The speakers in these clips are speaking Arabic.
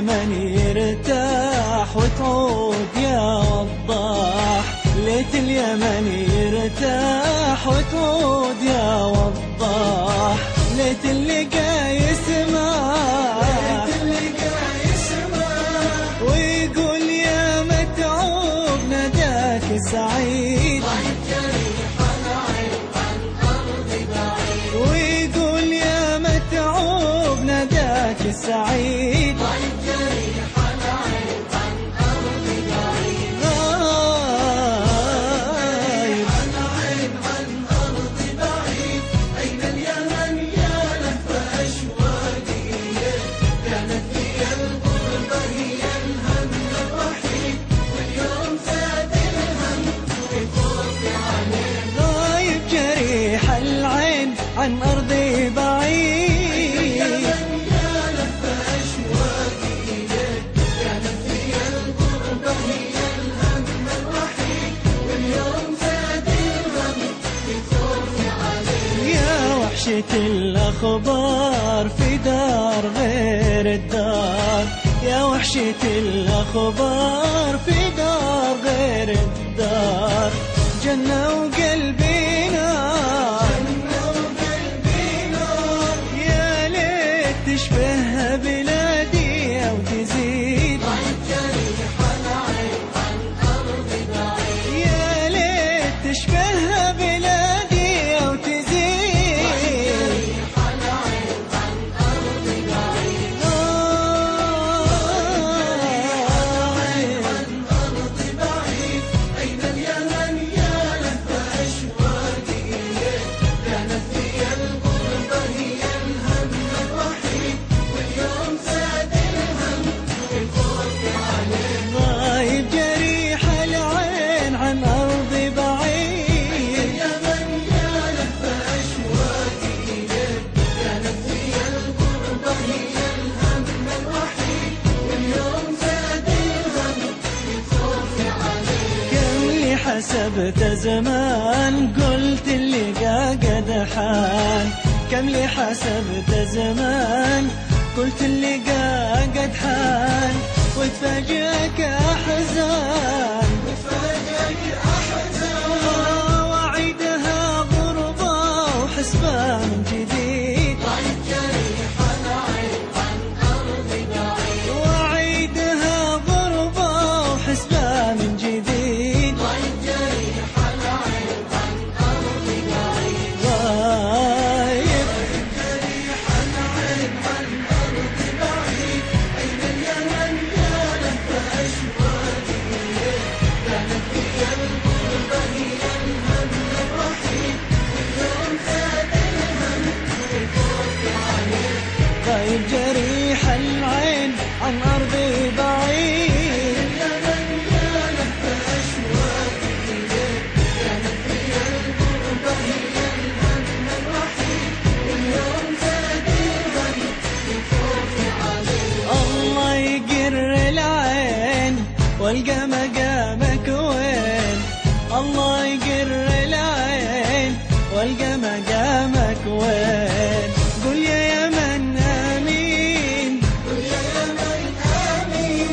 اليمن يرتاح وتعود يا وضاح، ليت اليمن يرتاح وتعود يا وضاح، ليت اللقا يسمع ويقول يا متعوب نداك سعيد، ويقول يا متعوب نداك سعيد. عن أرضي بعيد يا لف أشواقي إليك، كانت هي الغربة هي الهم الوحيد، واليوم زاد الهم في خوفي عليك. يا وحشة الأخبار في دار غير الدار، يا وحشة الأخبار في دار غير الدار، جنة وقلبي نار، تشبه بلادي أو تزيد، يا ليت تشبه بلادي أو تزيد. أين اليمن يا لف أشواقي إليك، كانت هي الغربة هي الهم الوحيد، واليوم زاد الهم في خوفي عليك. غايب جريح العين عن أرض بعيد، اليمن يا لف أشواقي إليك، كانت هي الغربة هي الهم الوحيد، واليوم زاد الهم في خوفي عليك. كم لي حسبت زمان قلت اللقا قد حان، كم لي حسبت زمان قلت اللقا قد حان، وتفاجئك أحزان وعيدها غربة وحسبة من جديد، وعيدها غربة وحسبة من جديد. غايب جريح العين عن أرضي بعيد، اليمن يا لف أشواقي إليك، كانت هي الغربة هي الهم الوحيد، واليوم زاد الهم في خوفي عليك. الله يقر العين والقى مقامك وين، الله يقر العين والقى مقامك وين، قل يا يمن آمين، قل يا يمن آمين،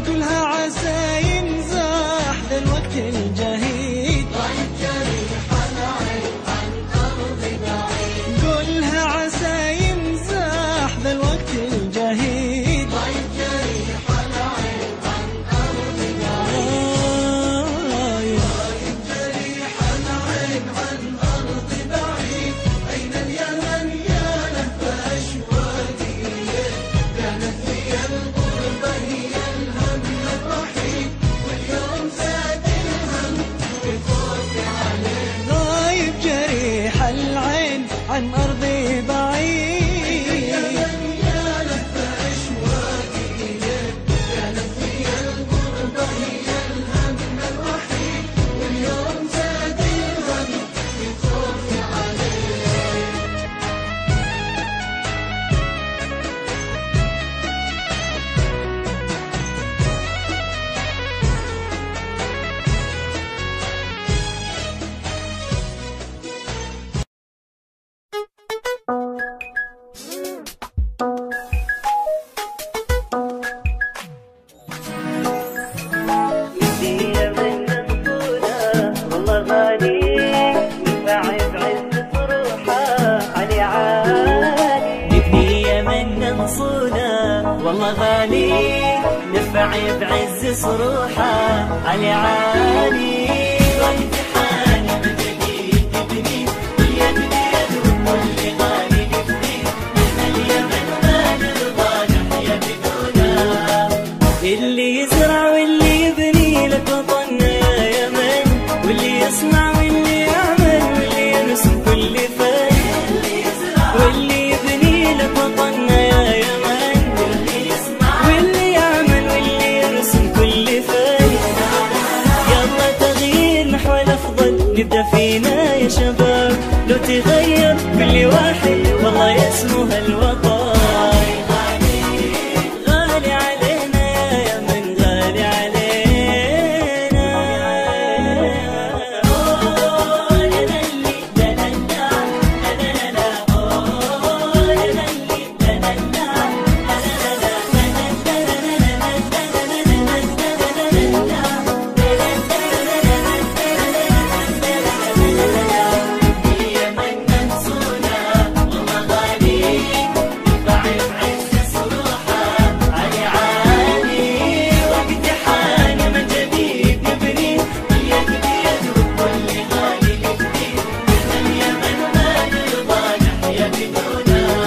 قلها عسى ينزاح ذا الوقت الجهيد، ضعيف جريح العين عن أرض بعيد، قلها عسى ينزاح ذا الوقت الجهيد. ضعيف جريح العين عن أرض بعيد، أين اليمن يا لف أشواقي إليك، كانت هي الغربة هي الهم الوحيد، واليوم زاد الهم في خوفي عليك. غايب جريح العين عن أرضي بعيد، اليمن يا لف أشواقي إليك، كانت هي الغربة هي الهم الوحيد، واليوم زاد الهم في خوفي عليك. عالي نبني يمنا نصونه والله غالي نفع بعز صروحه علي عالي